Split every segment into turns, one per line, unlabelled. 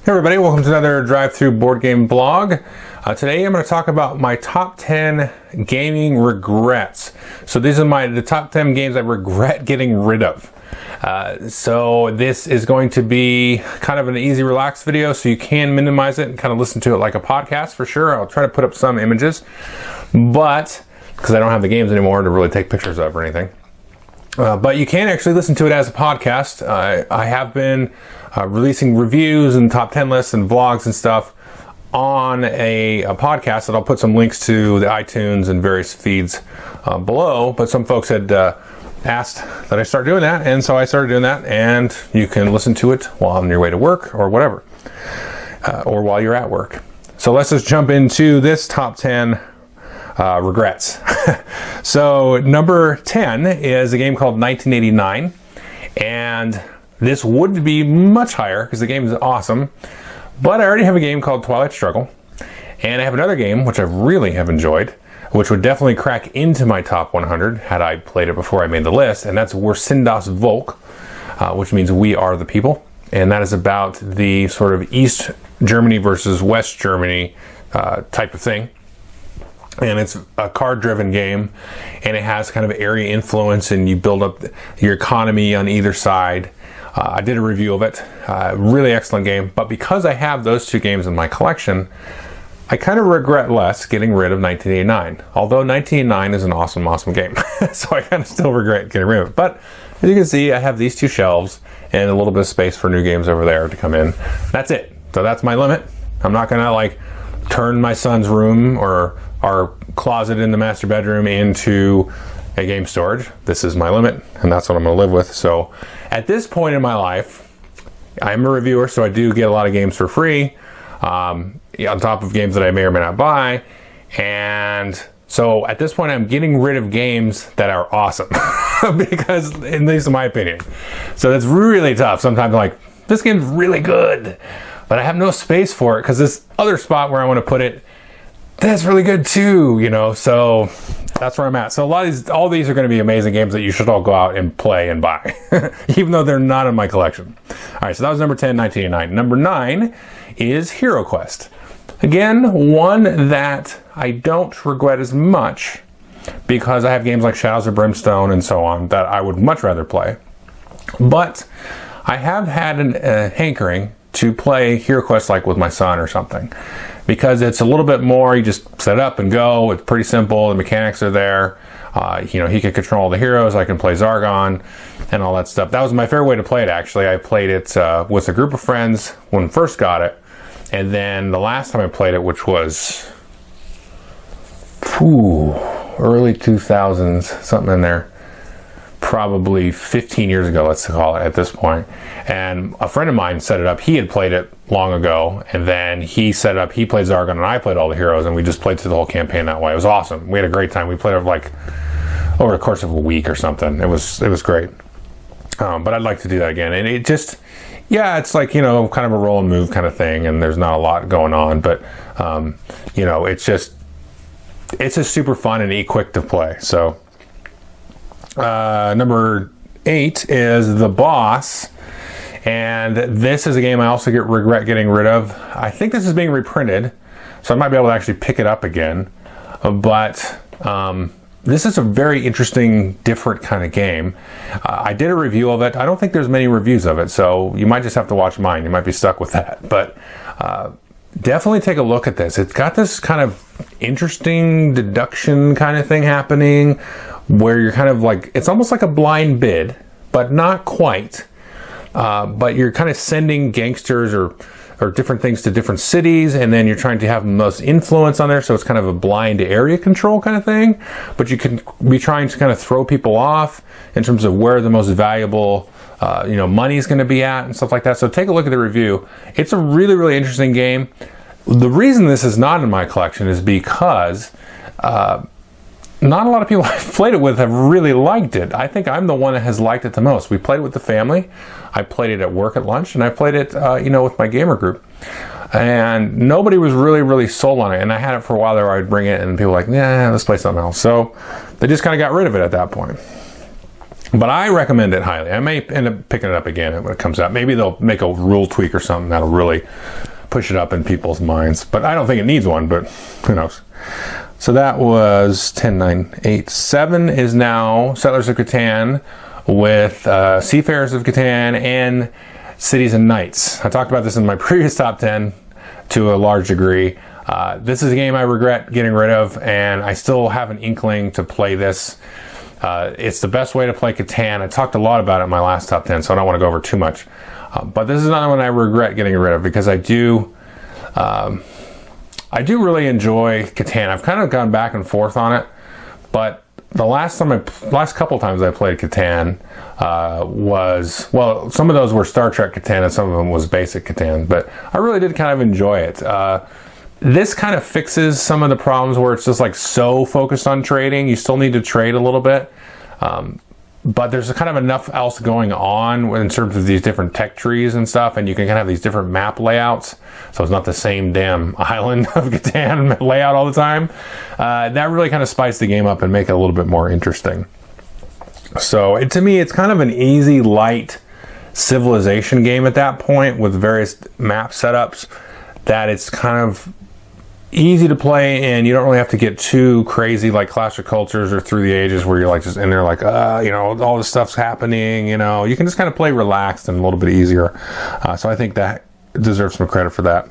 Hey everybody, welcome to another drive-through board game blog. Today I'm going to talk about my top 10 gaming regrets. So these are the top 10 games I regret getting rid of. So this is going to be kind of an easy, relaxed video, so you can minimize it and kind of listen to it like a podcast for sure. I'll try to put up some images, but because I don't have the games anymore to really take pictures of or anything. But you can actually listen to it as a podcast. I have been releasing reviews and top 10 lists and vlogs and stuff on a podcast that I'll put some links to the iTunes and various feeds below. But some folks had asked that I start doing that, and so I started doing that, and you can listen to it while on your way to work or whatever, or while you're at work. So let's just jump into this top 10 regrets. So number 10 is a game called 1989, and this would be much higher because the game is awesome, but I already have a game called Twilight Struggle, and I have another game which I really have enjoyed, which would definitely crack into my top 100 had I played it before I made the list, and that's Wir sind das Volk, which means we are the people, and that is about the sort of East Germany versus West Germany type of thing. And it's a card-driven game, and it has kind of area influence, and you build up your economy on either side. I did a review of it. Really excellent game. But because I have those two games in my collection, I kind of regret less getting rid of 1989. Although 1989 is an awesome, awesome game. So I kind of still regret getting rid of it. But as you can see, I have these two shelves and a little bit of space for new games over there to come in. That's it. So that's my limit. I'm not going to like turn my son's room or our closet in the master bedroom into a game storage. This is my limit, and that's what I'm going to live with. So at this point in my life, I'm a reviewer, so I do get a lot of games for free, on top of games that I may or may not buy. And so at this point, I'm getting rid of games that are awesome, because at least in my opinion. So that's really tough. Sometimes I'm like, this game's really good, but I have no space for it because this other spot where I want to put it, that's really good too, you know, so that's where I'm at. So all these are going to be amazing games that you should all go out and play and buy, even though they're not in my collection. All right, so that was number 10, 1989. Number 9 is Hero Quest. Again, one that I don't regret as much because I have games like Shadows of Brimstone and so on that I would much rather play. But I have had a hankering to play Hero Quest like with my son or something, because it's a little bit more, you just set it up and go. It's pretty simple. The mechanics are there. He can control all the heroes. I can play Zargon and all that stuff. That was my favorite way to play it, actually. I played it with a group of friends when I first got it. And then the last time I played it, which was early 2000s, something in there. Probably 15 years ago, let's call it, at this point. And a friend of mine set it up. He had played it long ago, and then he set it up. He played Zargon, and I played all the heroes, and we just played through the whole campaign that way. It was awesome. We had a great time. We played it like over the course of a week or something. It was great. But I'd like to do that again. And it just, it's like, kind of a roll and move kind of thing, and there's not a lot going on. But, it's just super fun and quick to play. So number 8 is The Boss, and this is a game I also regret getting rid of. I think this is being reprinted, so I might be able to actually pick it up again, but this is a very interesting, different kind of game. I did a review of it. I don't think there's many reviews of it, so you might just have to watch mine. You might be stuck with that, but definitely take a look at this. It's got this kind of interesting deduction kind of thing happening, where you're kind of like, it's almost like a blind bid, but not quite. But you're kind of sending gangsters or different things to different cities, and then you're trying to have the most influence on there, so it's kind of a blind area control kind of thing. But you can be trying to kind of throw people off in terms of where the most valuable money is going to be at and stuff like that. So take a look at the review. It's a really, really interesting game. The reason this is not in my collection is because not a lot of people I've played it with have really liked it. I think I'm the one that has liked it the most. We played it with the family. I played it at work at lunch, and I played it, with my gamer group. And nobody was really, really sold on it. And I had it for a while there. I'd bring it, and people were like, let's play something else. So they just kind of got rid of it at that point. But I recommend it highly. I may end up picking it up again when it comes out. Maybe they'll make a rule tweak or something that'll really push it up in people's minds. But I don't think it needs one, but who knows. So that was 10, 9, 8, 7 is now Settlers of Catan with Seafarers of Catan and Cities and Knights. I talked about this in my previous top 10 to a large degree. This is a game I regret getting rid of, and I still have an inkling to play this. It's the best way to play Catan. I talked a lot about it in my last top 10, so I don't want to go over too much. But this is another one I regret getting rid of because I do really enjoy Catan. I've kind of gone back and forth on it, but the last couple times I played Catan was, well, some of those were Star Trek Catan and some of them was basic Catan, but I really did kind of enjoy it. This kind of fixes some of the problems where it's just like so focused on trading. You still need to trade a little bit. But there's kind of enough else going on in terms of these different tech trees and stuff, and you can kind of have these different map layouts. So it's not the same damn island of Catan layout all the time. That really kind of spiced the game up and make it a little bit more interesting. So to me, it's kind of an easy, light civilization game at that point with various map setups that it's kind of easy to play, and you don't really have to get too crazy like Clash of Cultures or Through the Ages where you're like just in there like all this stuff's happening. You can just kind of play relaxed and a little bit easier. So I think that deserves some credit for that.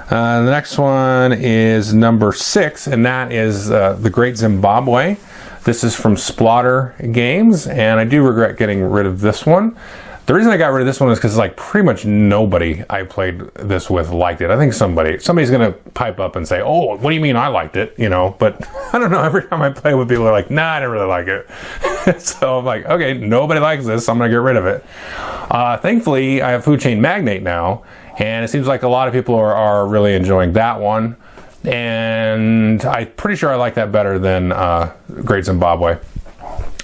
The next one is number 6, and that is The Great Zimbabwe. This is from Splotter Games, and I do regret getting rid of this one. The reason I got rid of this one is because like pretty much nobody I played this with liked it. I think somebody's going to pipe up and say, "Oh, what do you mean I liked it?" But I don't know. Every time I play with people, they're like, "Nah, I didn't really like it." So I'm like, okay, nobody likes this, so I'm going to get rid of it. Thankfully, I have Food Chain Magnate now, and it seems like a lot of people are really enjoying that one. And I'm pretty sure I like that better than Great Zimbabwe.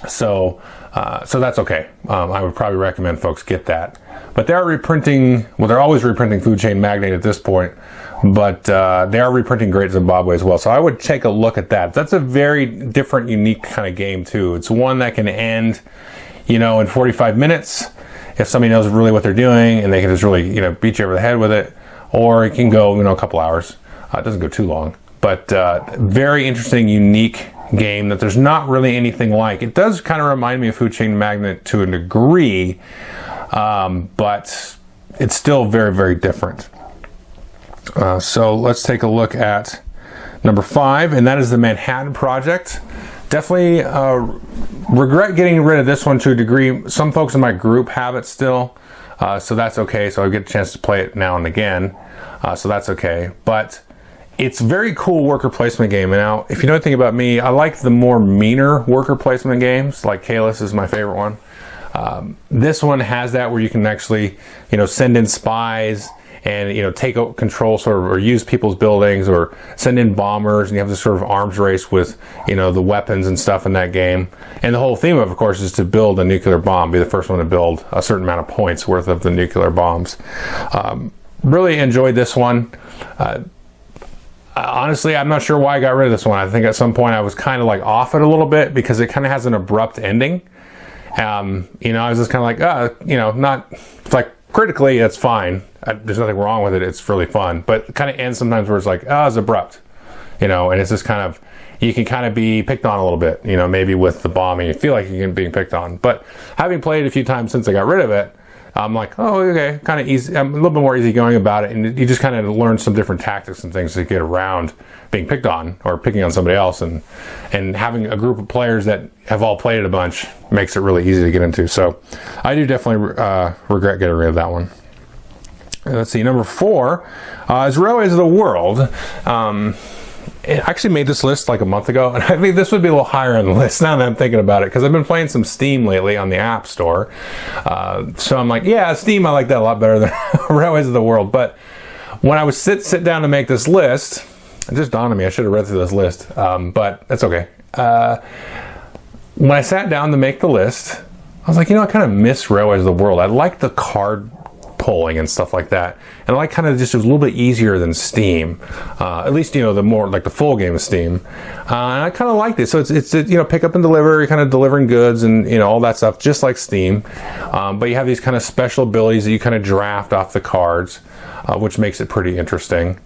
So that's okay. I would probably recommend folks get that. But they're reprinting, well, they're always reprinting Food Chain Magnate at this point, but they are reprinting Great Zimbabwe as well. So I would take a look at that. That's a very different, unique kind of game too. It's one that can end, in 45 minutes if somebody knows really what they're doing and they can just really, beat you over the head with it. Or it can go, a couple hours. It doesn't go too long. But very interesting, unique game that there's not really anything like. It does kind of remind me of Food Chain Magnate to a degree, but it's still very, very different. So let's take a look at number 5, and that is the Manhattan Project. Definitely regret getting rid of this one to a degree. Some folks in my group have it still, so that's okay. So I get a chance to play it now and again, so that's okay. But it's a very cool worker placement game. And now, if you know anything about me, I like the more meaner worker placement games, like Kalis is my favorite one. This one has that where you can actually, send in spies and, take control or use people's buildings or send in bombers, and you have this sort of arms race with, the weapons and stuff in that game. And the whole theme of course, is to build a nuclear bomb, be the first one to build a certain amount of points worth of the nuclear bombs. Really enjoyed this one. Honestly, I'm not sure why I got rid of this one. I think at some point I was kind of like off it a little bit because it kind of has an abrupt ending. I was just kind of like, not, it's like critically, it's fine. There's nothing wrong with it. It's really fun, but it kind of ends sometimes where it's like, it's abrupt, and it's just kind of, you can kind of be picked on a little bit, maybe with the bombing, you feel like you're being picked on. But having played it a few times since I got rid of it, I'm like, oh, okay, kind of easy. I'm a little bit more easygoing about it, and you just kind of learn some different tactics and things to get around being picked on or picking on somebody else, and having a group of players that have all played it a bunch makes it really easy to get into. So I do definitely regret getting rid of that one. Let's see, number 4 is Railways of the World. I actually made this list like a month ago, and I think this would be a little higher on the list now that I'm thinking about it, because I've been playing some Steam lately on the App Store. So I'm like, yeah, Steam, I like that a lot better than Railways of the World. But when I was sit down to make this list, it just dawned on me I should have read through this list, but that's okay. When I sat down to make the list, I was like, I kind of miss Railways of the World. I like the card polling and stuff like that. And I like kind of just a little bit easier than Steam, at least, the more like the full game of Steam. And I kind of liked it. So it's pick up and deliver, you're kind of delivering goods and, all that stuff, just like Steam. But you have these kind of special abilities that you kind of draft off the cards, which makes it pretty interesting.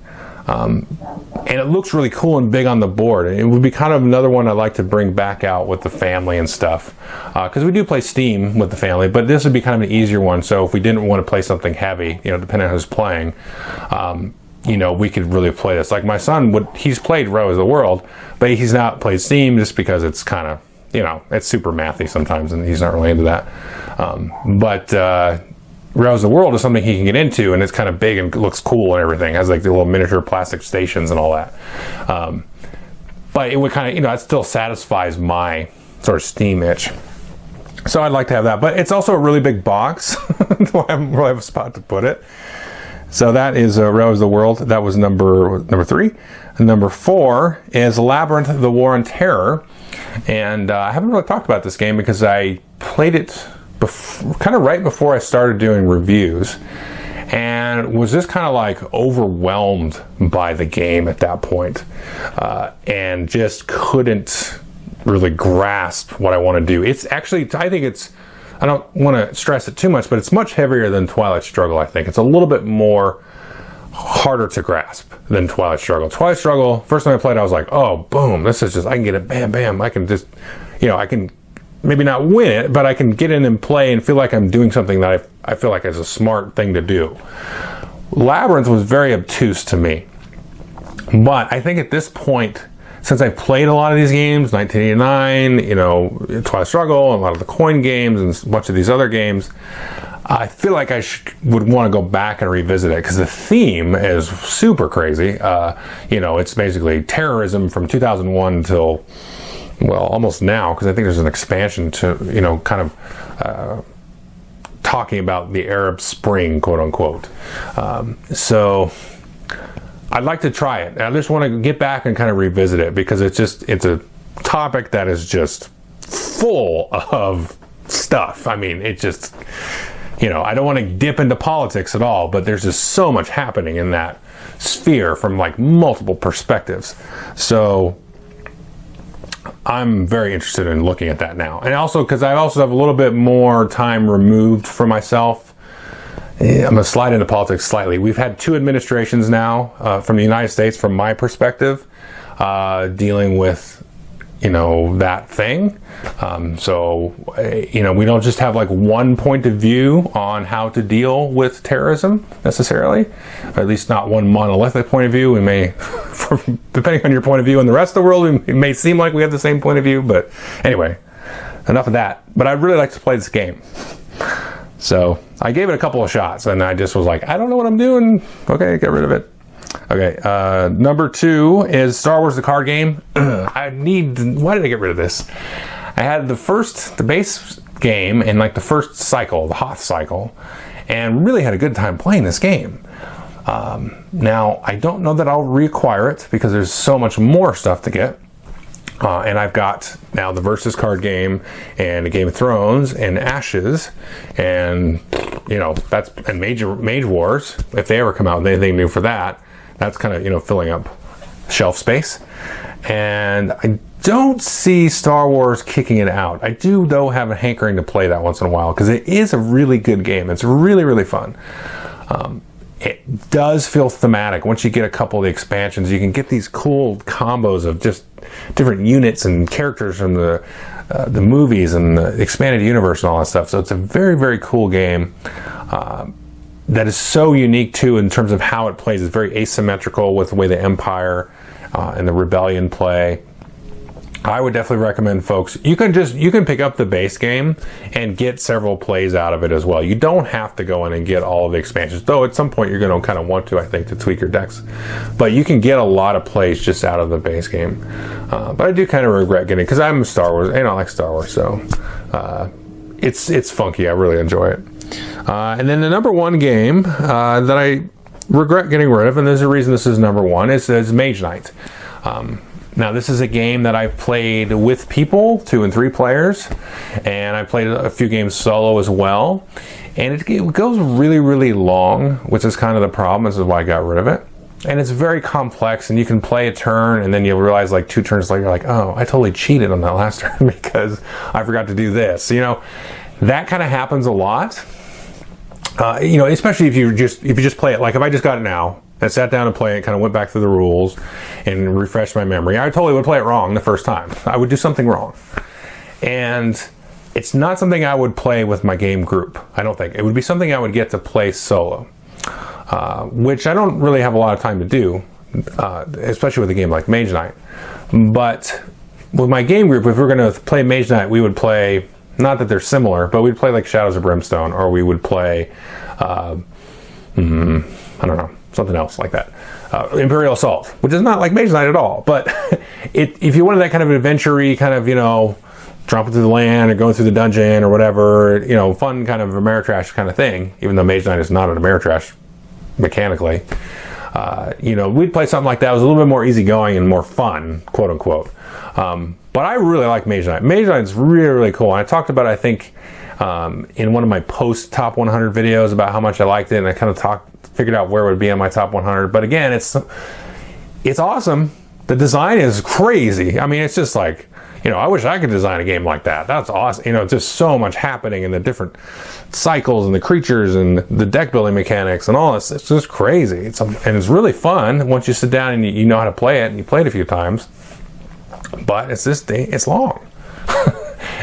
And it looks really cool and big on the board. It would be kind of another one I'd like to bring back out with the family and stuff. Because we do play Steam with the family, but this would be kind of an easier one. So if we didn't want to play something heavy, depending on who's playing, we could really play this. Like my son, he's played Row of the World, but he's not played Steam just because it's kind of, it's super mathy sometimes and he's not really into that. Row of the World is something he can get into, and it's kind of big and looks cool and everything. It has like the little miniature plastic stations and all that. But it would kind of, it still satisfies my sort of Steam itch. So I'd like to have that. But it's also a really big box. I don't really have a spot to put it. So that is Row of the World. That was number 3. And number 4 is Labyrinth, The War on Terror. And I haven't really talked about this game because I played it kind of right before I started doing reviews, and was just kind of like overwhelmed by the game at that point, and just couldn't really grasp what I want to do. It's actually, I don't want to stress it too much, but it's much heavier than Twilight Struggle. I think it's a little bit more harder to grasp than Twilight Struggle. Twilight Struggle, first time I played, I was like, oh, boom, this is just, I can get it, bam, bam, I can just, I can maybe not win it, but I can get in and play and feel like I'm doing something that I feel like is a smart thing to do. Labyrinth was very obtuse to me. But I think at this point, since I've played a lot of these games, 1989, Twilight Struggle, and a lot of the coin games, and a bunch of these other games, I feel like I would want to go back and revisit it because the theme is super crazy. It's basically terrorism from 2001 till, well, almost now, because I think there's an expansion to, kind of talking about the Arab Spring, quote unquote. So I'd like to try it. I just want to get back and kind of revisit it because it's a topic that is just full of stuff. I mean, it just, I don't want to dip into politics at all, but there's just so much happening in that sphere from like multiple perspectives. So I'm very interested in looking at that now. And also because I also have a little bit more time removed from myself. I'm going to slide into politics slightly. We've had 2 administrations now from the United States, from my perspective, dealing with, that thing. So we don't just have like one point of view on how to deal with terrorism necessarily, or at least not one monolithic point of view. We may, depending on your point of view in the rest of the world, it may seem like we have the same point of view, but anyway, enough of that. But I'd really like to play this game. So I gave it a couple of shots and I just was like, I don't know what I'm doing. Okay, get rid of it. Okay, number 2 is Star Wars the card game. Why did I get rid of this? I had the base game in like the first cycle, the Hoth cycle, and really had a good time playing this game. Now, I don't know that I'll reacquire it because there's so much more stuff to get. And I've got now the Versus card game and a Game of Thrones and Ashes and and Mage Wars, if they ever come out with anything new for that. That's kind of, filling up shelf space. And I don't see Star Wars kicking it out. I do, though, have a hankering to play that once in a while because it is a really good game. It's really, really fun. It does feel thematic. Once you get a couple of the expansions, you can get these cool combos of just different units and characters from the movies and the expanded universe and all that stuff. So it's a very, very cool game. That is so unique too in terms of how it plays. It's very asymmetrical with the way the Empire and the Rebellion play. I would definitely recommend folks, you can pick up the base game and get several plays out of it as well. You don't have to go in and get all of the expansions, though at some point you're going to kind of want to, I think, to tweak your decks. But you can get a lot of plays just out of the base game. But I do kind of regret getting, because I'm Star Wars, and I like Star Wars, so it's funky. I really enjoy it. And then the number 1 game that I regret getting rid of, and there's a reason this is number 1, is Mage Knight. Now this is a game that I've played with people, 2 and 3 players, and I played a few games solo as well. And it goes really, really long, which is kind of the problem. This is why I got rid of it. And it's very complex, and you can play a turn, and then you realize like 2 turns later, you're like, oh, I totally cheated on that last turn because I forgot to do this. You know, that kind of happens a lot. You know, especially if you just play it, like if I just got it now, I sat down and played it, kind of went back through the rules and refreshed my memory. I totally would play it wrong the first time. I would do something wrong. And it's not something I would play with my game group, I don't think. It would be something I would get to play solo, which I don't really have a lot of time to do, especially with a game like Mage Knight. But with my game group, if we're going to play Mage Knight, we would play, not that they're similar, but we'd play like Shadows of Brimstone, or we would play, I don't know, something else like that. Imperial Assault, which is not like Mage Knight at all, but if you wanted that kind of adventure-y kind of, you know, dropping through the land or going through the dungeon or whatever, you know, fun kind of Ameritrash kind of thing, even though Mage Knight is not an Ameritrash mechanically, you know, we'd play something like that. It was a little bit more easygoing and more fun, quote unquote. But I really like Mage Knight. Mage Knight's really, really cool. And I talked about it, I think, in one of my post top 100 videos about how much I liked it, and I kind of figured out where it would be on my top 100. But again, it's awesome. The design is crazy. I mean, it's just like, you know, I wish I could design a game like that. That's awesome. You know, just so much happening in the different cycles and the creatures and the deck building mechanics and all this. It's just crazy. And it's really fun once you sit down and you know how to play it, and you play it a few times. But it's long.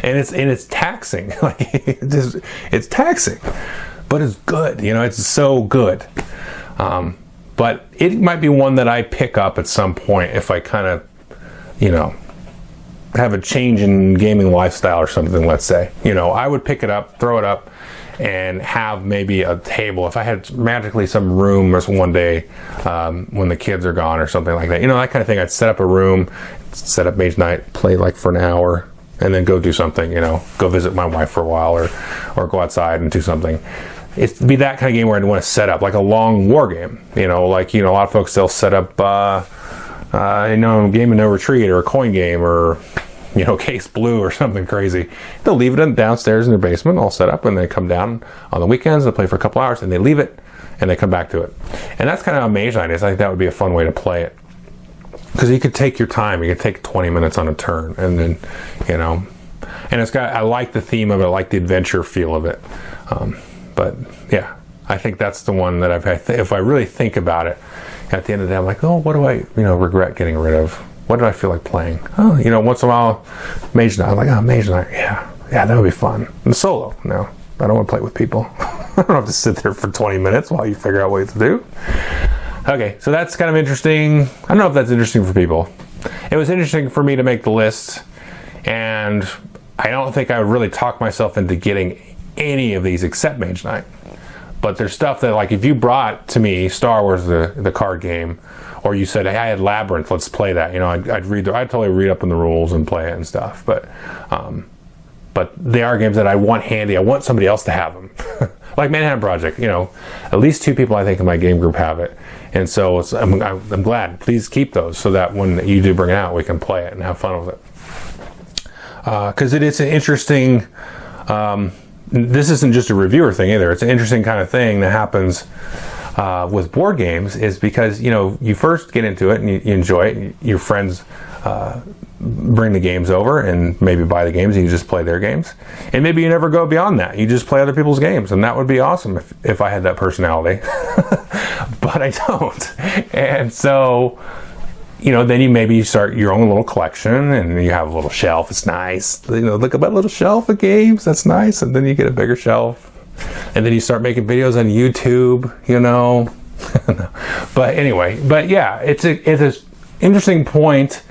and it's taxing. Like it's taxing. But it's good. You know, it's so good. But it might be one that I pick up at some point if I kind of, you know, have a change in gaming lifestyle or something, let's say. You know, I would pick it up, throw it up, and have maybe a table. If I had magically some room or one day when the kids are gone or something like that, you know, that kind of thing, I'd set up a room, set up Mage Knight, play like for an hour, and then go do something, you know, go visit my wife for a while or go outside and do something. It'd be that kind of game where I'd want to set up like a long war game, you know, like, you know, a lot of folks, they'll set up, you know, a game of no retreat or a coin game or, you know, Case Blue or something crazy. They'll leave it downstairs in their basement all set up, and they come down on the weekends, they'll play for a couple hours, and they leave it, and they come back to it. And that's kind of how Mage Knight is. I think that would be a fun way to play it. Because you could take your time. You could take 20 minutes on a turn, and then, you know, and I like the theme of it. I like the adventure feel of it. But yeah, I think that's the one that if I really think about it, at the end of the day, I'm like, oh, what do I, you know, regret getting rid of? What do I feel like playing? Oh, you know, once in a while, Mage Knight. I'm like, oh, Mage Knight, yeah, that would be fun. And solo, no, I don't want to play with people. I don't have to sit there for 20 minutes while you figure out what to do. Okay, so that's kind of interesting. I don't know if that's interesting for people. It was interesting for me to make the list, and I don't think I would really talk myself into getting any of these except Mage Knight. But there's stuff that, like, if you brought to me Star Wars, the card game, or you said, hey, I had Labyrinth, let's play that. You know, I'd totally read up on the rules and play it and stuff. But they are games that I want handy. I want somebody else to have them. Like Manhattan Project, you know, at least 2 people I think in my game group have it. And so I'm glad. Please keep those so that when you do bring it out, we can play it and have fun with it. Because it is an interesting... this isn't just a reviewer thing either. It's an interesting kind of thing that happens with board games, is because, you know, you first get into it and you enjoy it. Your friends bring the games over and maybe buy the games and you just play their games. And maybe you never go beyond that. You just play other people's games, and that would be awesome if I had that personality. But I don't. And so, you know, then you start your own little collection, and you have a little shelf. It's nice. You know, look at that little shelf of games. That's nice. And then you get a bigger shelf. And then you start making videos on YouTube, you know. But anyway, yeah, it's an interesting point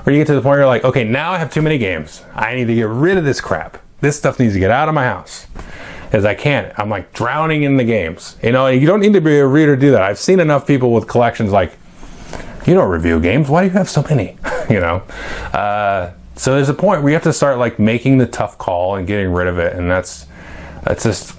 where you get to the point where you're like, okay, now I have too many games. I need to get rid of this crap. This stuff needs to get out of my house. As I can't. I'm like drowning in the games. You know, you don't need to be a reader to do that. I've seen enough people with collections like, you don't review games. Why do you have so many? You know? So there's a point where you have to start like making the tough call and getting rid of it. And that's just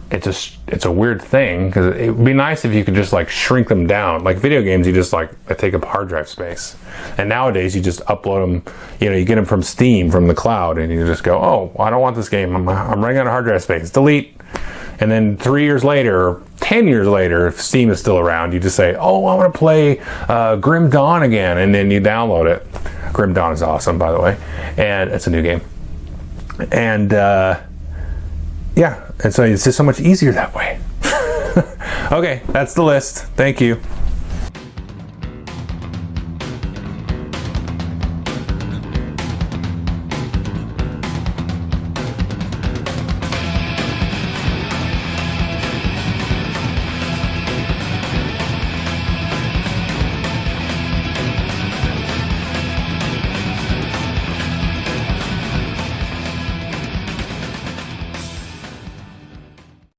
it's a weird thing, because it would be nice if you could just like shrink them down. Like video games, you just like, they take up hard drive space, and nowadays you just upload them, you know, you get them from Steam, from the cloud, and you just go, oh, I don't want this game, I'm running out of hard drive space, delete. And then 3 years later, or 10 years later, if Steam is still around, you just say, oh, I want to play Grim Dawn again, and then you download it. Grim Dawn is awesome, by the way, and it's a new game. And yeah, and so it's just so much easier that way. Okay, that's the list. Thank you.